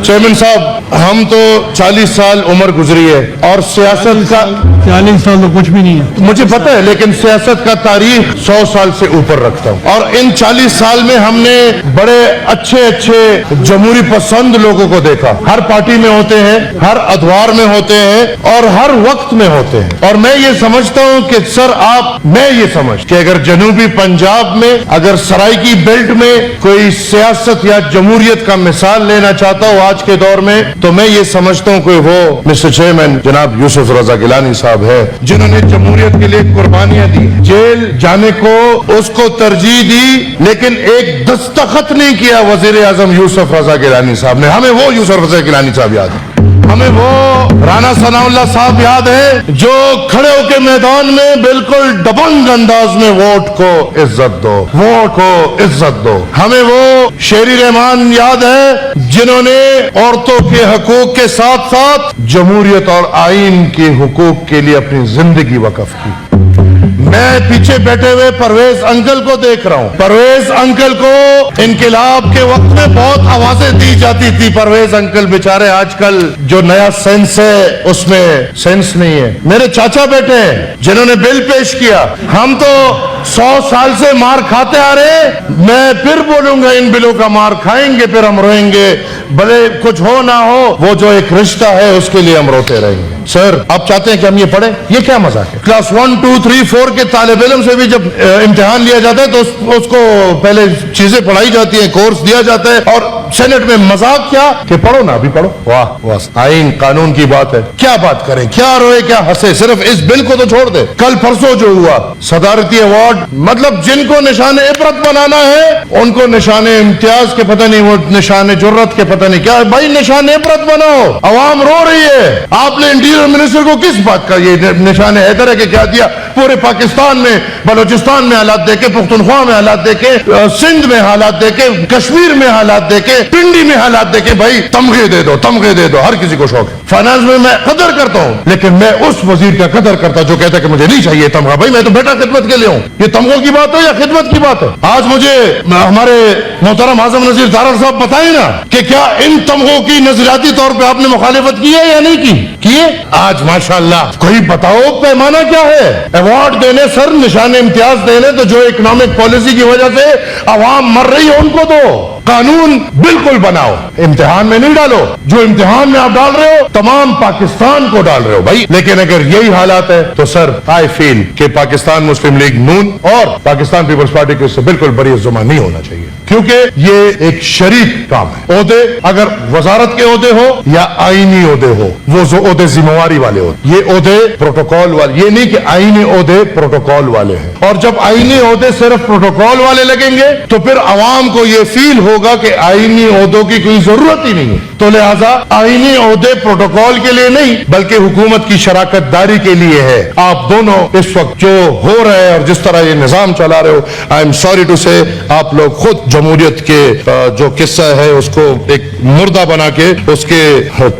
Chairman साहब, हम तो 40 साल उम्र गुजरी है और सियासत का 40 साल तो कुछ भी नहीं है। मुझे पता है, लेकिन सियासत का तारीख 100 साल से ऊपर रखता हूँ और इन 40 साल में हमने बड़े अच्छे अच्छे जमहूरी पसंद लोगों को देखा। हर पार्टी में होते हैं, हर अदवार में होते हैं और हर वक्त में होते हैं। और मैं ये समझता हूँ कि सर मैं ये समझ कि अगर जनूबी पंजाब में, अगर सराइकी बेल्ट में कोई सियासत या जमहूरियत का मिसाल लेना चाहता हूँ आज के दौर में, तो मैं ये समझता हूँ कि वो मिस्टर चेयरमैन जनाब यूसुफ रजा गिलानी साहब है, जिन्होंने जमहूरियत के लिए कुर्बानियां दी। जेल जाने को उसको तरजीह दी, लेकिन एक दस्तखत नहीं किया वजीर आजम यूसुफ रजा गिलानी साहब ने। हमें वो यूसुफ रजा गिलानी साहब याद है, हमें वो राना सनाउल्लाह साहब याद है जो खड़े होकर मैदान में बिल्कुल दबंग अंदाज में वोट को इज्जत दो, वोट को इज्जत दो। हमें वो शेरी रहमान याद है जिन्होंने औरतों के हकूक के साथ साथ जमहूरियत और आइन के हुकूक के लिए अपनी जिंदगी वक्फ की। मैं पीछे बैठे हुए परवेज अंकल को देख रहा हूं। परवेज अंकल को इनकिलाब के वक्त में बहुत आवाजें दी जाती थी। परवेज अंकल बेचारे आजकल जो नया सेंस है उसमें सेंस नहीं है। मेरे चाचा बैठे हैं जिन्होंने बिल पेश किया। हम तो 100 साल से मार खाते आ रहे। मैं फिर बोलूंगा इन बिलों का मार खाएंगे, फिर हम रोएंगे, भले कुछ हो ना हो। वो जो एक रिश्ता है उसके लिए हम रोते रहेंगे। सर, आप चाहते हैं कि हम ये पढ़ें? ये क्या मजाक है? क्लास 1, 2, 3, 4 के तालिब इल्म से भी जब इम्तिहान लिया जाता है तो उसको पहले चीजें पढ़ाई जाती है, कोर्स दिया जाता है, और सेनेट में मजाक क्या कि पढ़ो ना, अभी पढ़ो। वाह वाह, आइन कानून की बात है, क्या बात करें, क्या रोए क्या हंसे। सिर्फ इस बिल को तो छोड़ दे। कल परसों जो हुआ सदारती अवार्ड, मतलब जिनको निशाने इबरत बनाना है उनको निशाने इम्तियाज के पता नहीं, वो निशाने जुर्रत के पता नहीं क्या। भाई निशाने इबरत बनाओ, अवाम रो रही है। आपने इंटीरियर मिनिस्टर को किस बात का ये निशाने हैदर है कि क्या दिया? पूरे पाकिस्तान में, बलोचिस्तान में हालात देखे, पुख्तनख्वा में हालात देखे, सिंध में हालात देखे, कश्मीर में हालात देखे, पिंडी में हालात देखे। भाई तमगे दे दो, तमगे दे दो, हर किसी को शौक है। फाइनेंस में मैं कदर करता हूं, लेकिन मैं उस वजीर का कदर करता जो कहता है कि मुझे नहीं चाहिए तमगा। भाई मैं तो बेटा खिदमत के लिए हूं। ये तमगों की बात है या खिदमत की बात है? आज मुझे हमारे मोहतरम आजम नजीर तारड़ साहब बताएं ना कि क्या इन तमगों की नजरियाती तौर पर आपने मुखालिफत की है या नहीं की? किए? आज माशाल्लाह कोई बताओ पैमाना क्या है? अवार्ड देने, सर निशान इम्तियाज देने, तो जो इकोनॉमिक पॉलिसी की वजह से अवाम मर रही है उनको दो। कानून बिल्कुल बनाओ, इम्तिहान में नहीं डालो। जो इम्तिहान में आप डाल रहे हो तमाम पाकिस्तान को डाल रहे हो भाई। लेकिन अगर यही हालात है तो सर आई फील कि पाकिस्तान मुस्लिम लीग नून और पाकिस्तान पीपल्स पार्टी को इससे बिल्कुल बरी जुमा नहीं होना चाहिए, क्योंकि ये एक शरीक काम है। ओहदे अगर वजारत के ओहदे हो या आईनी ओहदे हो, वो जो ओहदे जिम्मेवारी वाले हो, ये ओहदे प्रोटोकॉल वाले, ये नहीं कि आईनी ओहदे प्रोटोकॉल वाले हैं। और जब आईनी ओहदे सिर्फ प्रोटोकॉल वाले लगेंगे तो फिर अवाम को ये फील होगा कि आईनी ओहदों की कोई जरूरत ही नहीं है। तो लिहाजा आईनी ओहदे प्रोटोकॉल के लिए नहीं बल्कि हुकूमत की शराकत दारी के लिए है। आप दोनों इस वक्त जो हो रहे हैं और जिस तरह ये निजाम चला रहे हो, आई एम सॉरी टू से आप लोग खुद जमहूरियत के जो किस्सा है उसको एक मुर्दा बना के उसके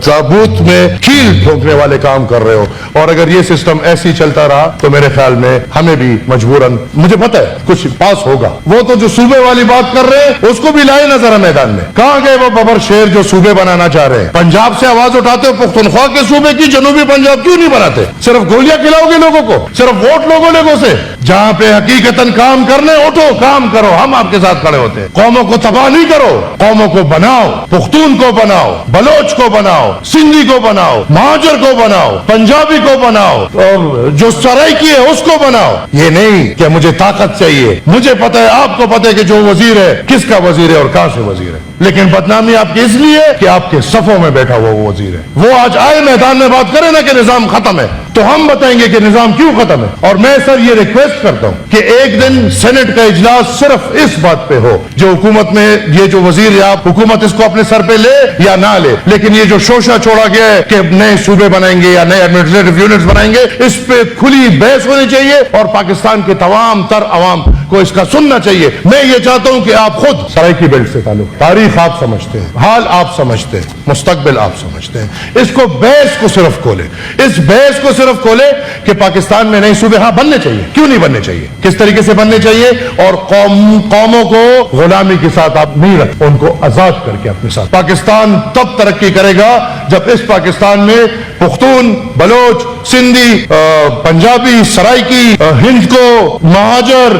ताबूत में कील ठोकने वाले काम कर रहे हो। और अगर ये सिस्टम ऐसे ही चलता रहा तो मेरे ख्याल में हमें भी मजबूरन, मुझे पता है कुछ पास होगा। वो तो जो सूबे वाली बात कर रहे हैं उसको भी लाए नजर मैदान में। कहां गए वो बबर शेर जो सूबे बनाना चाह रहे हैं? पंजाब से आवाज उठाते हो पुख्तनख्वा के सूबे की, जनूबी पंजाब क्यों नहीं बनाते? सिर्फ गोलियां खिलाओगे लोगों को, सिर्फ वोट लोगों लोगों से। जहां पे हकीकतन काम करने, उठो काम करो, हम आपके साथ खड़े होते हैं। कौमों को तबाह नहीं करो, कौमों को बनाओ, पुख्तून को बनाओ, बलोच को बनाओ, सिंधी को बनाओ, महाजर को बनाओ, पंजाबी को बनाओ, और जो सराइकी है उसको बनाओ। ये नहीं कि मुझे ताकत चाहिए। मुझे पता है, आपको पता है कि जो वजीर है किसका वजीर है और कहां से वजीर है, लेकिन बदनामी आपकी इसलिए कि आपके सफों में बैठा हुआ वो वजीर है। वो आज आए मैदान में बात करे ना कि निजाम खत्म है, तो हम बताएंगे कि निजाम क्यों खत्म है। और मैं सर ये रिक्वेस्ट करता हूं कि एक दिन सेनेट का इजलास सिर्फ इस बात पे हो, जो हुकूमत में ये जो वजीर है, आप हुकूमत इसको अपने सर पे ले या ना ले, लेकिन ये जो शोशा छोड़ा गया है कि नए सूबे बनाएंगे या नए एडमिनिस्ट्रेटिव यूनिट्स बनाएंगे, इस पे खुली बहस होनी चाहिए और पाकिस्तान के तमाम तर अवाम को इसका सुनना चाहिए। मैं ये चाहता हूं कि आप खुद सराइकी बेल्ट से ताल्लुक, तारीख आप समझते हैं, हाल आप समझते हैं, मुस्तकबिल आप समझते हैं, इसको बहस को सिर्फ खोले, इस बहस को सिर्फ खोले कि पाकिस्तान में नए सूबे हाँ बनने चाहिए, क्यों नहीं बनने चाहिए, किस तरीके से बनने चाहिए, और कौमों को गुलामी के साथ आप नहीं रख, उनको आजाद करके अपने साथ। पाकिस्तान तब तरक्की करेगा जब इस पाकिस्तान में पुख्तून, बलोच, सिंधी, पंजाबी, सराइकी, हिंद को, महाजर,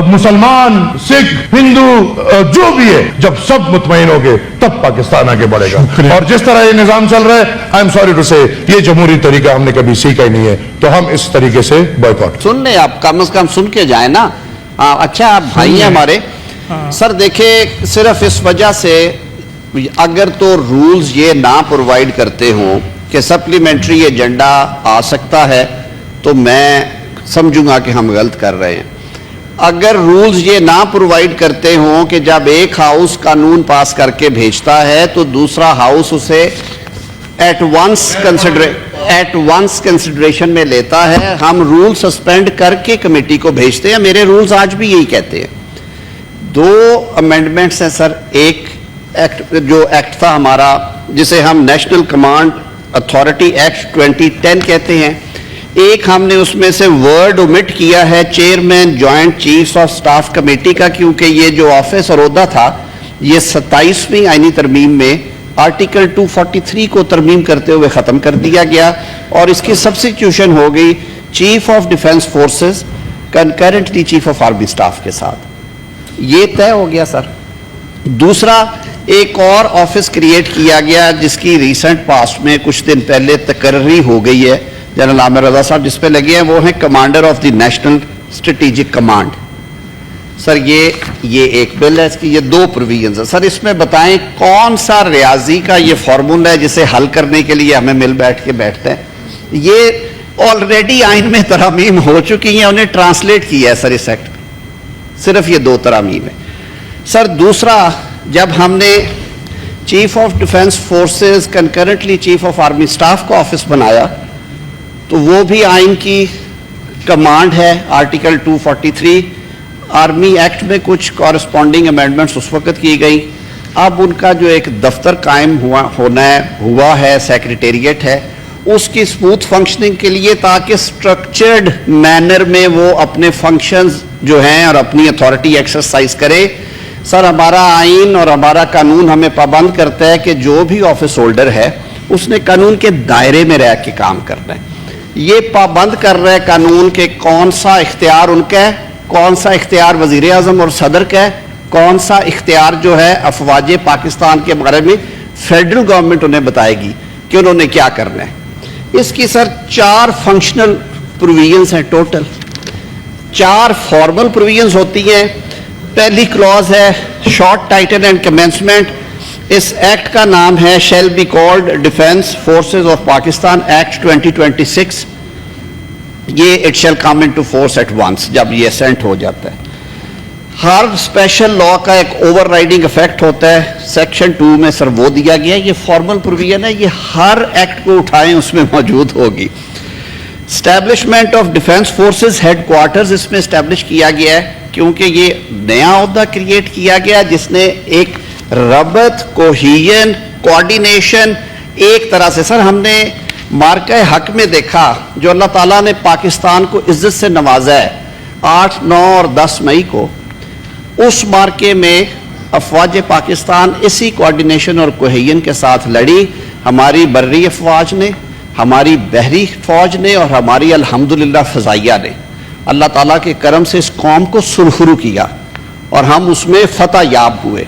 मुसलमान, सिख, हिंदू, जो भी है, जब सब मुतमईन हो गए तब पाकिस्तान आगे बढ़ेगा। और जिस तरह ये निजाम चल रहा है, आई एम सॉरी टू से, ये जमहूरी तरीका हमने कभी सीखा ही नहीं है, तो हम इस तरीके से बॉयकॉट। सुन ले, आप कम से कम सुन के जाए ना। अच्छा, आप भाई हैं हमारे। सर देखिए, सिर्फ इस वजह से अगर तो रूल्स ये ना प्रोवाइड करते हो कि सप्लीमेंट्री एजेंडा आ सकता है, तो मैं समझूंगा कि हम गलत कर रहे हैं। अगर रूल्स ये ना प्रोवाइड करते हों कि जब एक हाउस कानून पास करके भेजता है तो दूसरा हाउस उसे एट वंस कंसिडरेशन में लेता है, हम रूल सस्पेंड करके कमेटी को भेजते हैं। मेरे रूल्स आज भी यही कहते हैं। 2 अमेंडमेंट्स हैं सर। एक एक्ट, जो एक्ट था हमारा, जिसे हम नेशनल कमांड अथॉरिटी एक्ट 2010 कहते हैं, एक हमने उसमें से वर्ड ओमिट किया है chairman joint chiefs of staff committee का, क्योंकि ये जो ऑफिस और ओहदा था ये 27वीं आईनी तरमीम में आर्टिकल 243 को तरमीम करते हुए ख़त्म कर दिया गया और इसकी सब्स्टिट्यूशन हो गई chief of defence forces concurrently chief of army staff के साथ। ये तय हो गया सर। दूसरा, एक और ऑफिस क्रिएट किया गया जिसकी रिसेंट पास्ट में कुछ दिन पहले तकर्री हो गई है, जनरल आमिर रजा साहब जिस पे लगे हैं, वो है commander of the national strategic command. Sir ये एक बिल है, इसकी ये 2 प्रोविजंस है। सर इसमें बताएं कौन सा रियाजी का ये फार्मूला है जिसे हल करने के लिए हमें मिल बैठ के बैठते हैं। ये ऑलरेडी आइन में तरामीम हो चुकी हैं, उन्हें ट्रांसलेट किया है सर इस एक्ट में। सिर्फ ये 2 तरामीम है सर। दूसरा, जब हमने chief of defence forces concurrently chief of army staff का ऑफिस बनाया तो वो भी आइन की कमांड है, आर्टिकल 243। आर्मी एक्ट में कुछ कॉरस्पॉन्डिंग अमेंडमेंट्स उस वक्त की गई। अब उनका जो एक दफ्तर कायम हुआ है, सेक्रेटेरिएट है, उसकी स्मूथ फंक्शनिंग के लिए, ताकि स्ट्रक्चर्ड मैनर में वो अपने फंक्शंस जो हैं और अपनी अथॉरिटी एक्सरसाइज करे। सर हमारा आइन और हमारा कानून हमें पाबंद करता है कि जो भी ऑफिस होल्डर है उसने कानून के दायरे में रह के काम करना है। ये पाबंद कर रहा है कानून के कौन सा इख्तियार उनका है, कौन सा इख्तियार वजीर आजम और सदर का है, कौन सा इख्तियार जो है अफवाज पाकिस्तान के बारे में फेडरल गवर्नमेंट उन्हें बताएगी कि उन्होंने क्या करना है। इसकी सर 4 फंक्शनल प्रोविजंस हैं टोटल। 4 फॉर्मल प्रोविजंस होती हैं। पहली क्लॉज है शॉर्ट टाइटल एंड कमेंसमेंट। इस एक्ट का नाम है shall be called defence forces of Pakistan act 2026। ये it shall come into force at once, जब ये असेंट हो जाता है। हर स्पेशल लॉ का एक ओवरराइडिंग इफेक्ट होता है, सेक्शन 2 में सर वो दिया गया है। ये फॉर्मल प्रोविजन है, ये हर एक्ट को उठाएं उसमें मौजूद होगी। Establishment of defence forces headquarters इसमें स्टैब्लिश किया गया है, क्योंकि ये नया ओहदा क्रिएट किया गया जिसने एक रबत, कोहिजन, कोऑर्डिनेशन, एक तरह से सर हमने मार्का हक में देखा जो अल्लाह ताला ने पाकिस्तान को इज्जत से नवाजा है 8, 9 और 10 मई को। उस मार्के में अफवाज पाकिस्तान इसी कोऑर्डिनेशन और कोहिजन के साथ लड़ी। हमारी बर्री अफवाज ने, हमारी बहरी फौज ने और हमारी अल्हम्दुलिल्लाह फ़ज़ाइया ने अल्लाह ताला के करम से इस कौम को सुरखरू किया और हम उसमें फतह याब हुए।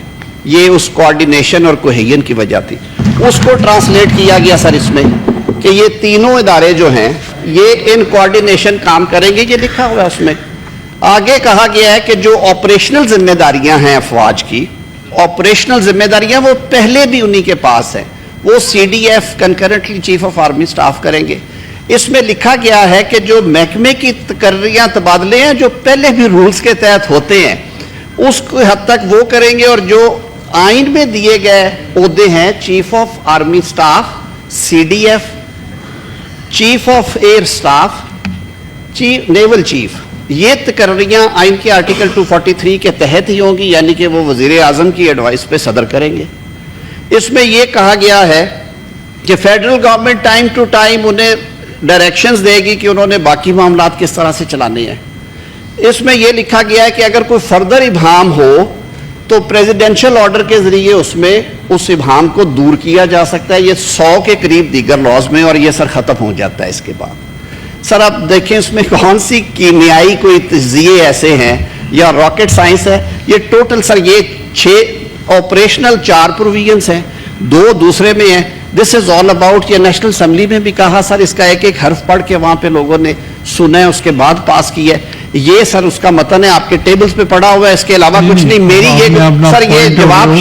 ये उस कोऑर्डिनेशन और कोहिजन की वजह थी। उसको ट्रांसलेट किया गया सर इसमें कि ये तीनों इदारे जो हैं ये इन कोऑर्डिनेशन काम करेंगे, ये लिखा हुआ है उसमें। आगे कहा गया है कि जो ऑपरेशनल जिम्मेदारियां हैं अफवाज की, ऑपरेशनल जिम्मेदारियां वो पहले भी उन्हीं के पास हैं, वो CDF concurrently chief of army staff करेंगे। इसमें लिखा गया है कि जो महकमे की तकर्रियां तबादले हैं जो पहले भी रूल्स के तहत होते हैं उसको हद तक वो करेंगे, और जो आइन में दिए गए ओहदे हैं chief of army staff, CDF, chief of air staff, chief naval chief, یہ تقرریاں آئین کے آرٹیکل 243 کے تحت ہی ہوں گی، یعنی کہ وہ وزیر اعظم کی ایڈوائس پہ صدر کریں گے۔ اس میں یہ کہا گیا ہے کہ federal government time to time انہیں ڈائریکشنز دے گی کہ انہوں نے باقی معاملات کس طرح سے چلانے ہیں۔ اس میں یہ لکھا گیا ہے کہ اگر کوئی فردر ابہام ہو تو پریزیڈنشل آرڈر کے ذریعے اس میں اس ابہام کو دور کیا جا سکتا ہے۔ یہ 100 کے قریب دیگر لاز میں، اور یہ سر ختم ہو جاتا ہے اس کے بعد۔ سر آپ دیکھیں اس میں کون سی کیمیائی کوئی تجزیے ایسے ہیں یا راکٹ سائنس ہے؟ یہ ٹوٹل سر یہ 6 آپریشنل 4 پروویژنس ہیں، 2 دوسرے میں ہیں۔ دس از آل اباؤٹ، یہ نیشنل اسمبلی میں بھی کہا سر، اس کا ایک ایک حرف پڑھ کے وہاں پہ لوگوں نے سنا ہے، اس کے بعد پاس کیا ہے۔ یہ سر اس کا متن ہے، آپ کے ٹیبلز پہ پڑا ہوا ہے، اس کے علاوہ کچھ نہیں۔ میری یہ سر یہ جواب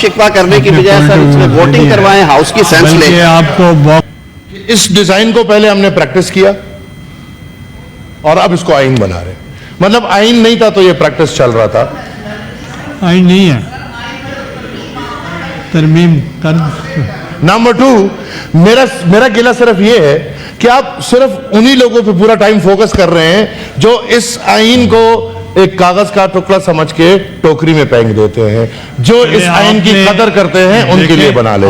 شکوہ کرنے کی بجائے سر اس میں ووٹنگ کروائیں، ہاؤس کی سینس لیں۔ آپ کو इस डिजाइन को पहले हमने प्रैक्टिस किया और अब इसको आइन बना रहे हैं। मतलब आइन नहीं था तो ये प्रैक्टिस चल रहा था। आइन नहीं है, तरमीम कर। नंबर 2, मेरा गिला सिर्फ ये है कि आप सिर्फ उन्हीं लोगों पे पूरा टाइम फोकस कर रहे हैं जो इस आइन को एक कागज का टुकड़ा समझ के टोकरी में फेंक देते हैं। जो इस आइन की कदर करते हैं उनके लिए बना ले।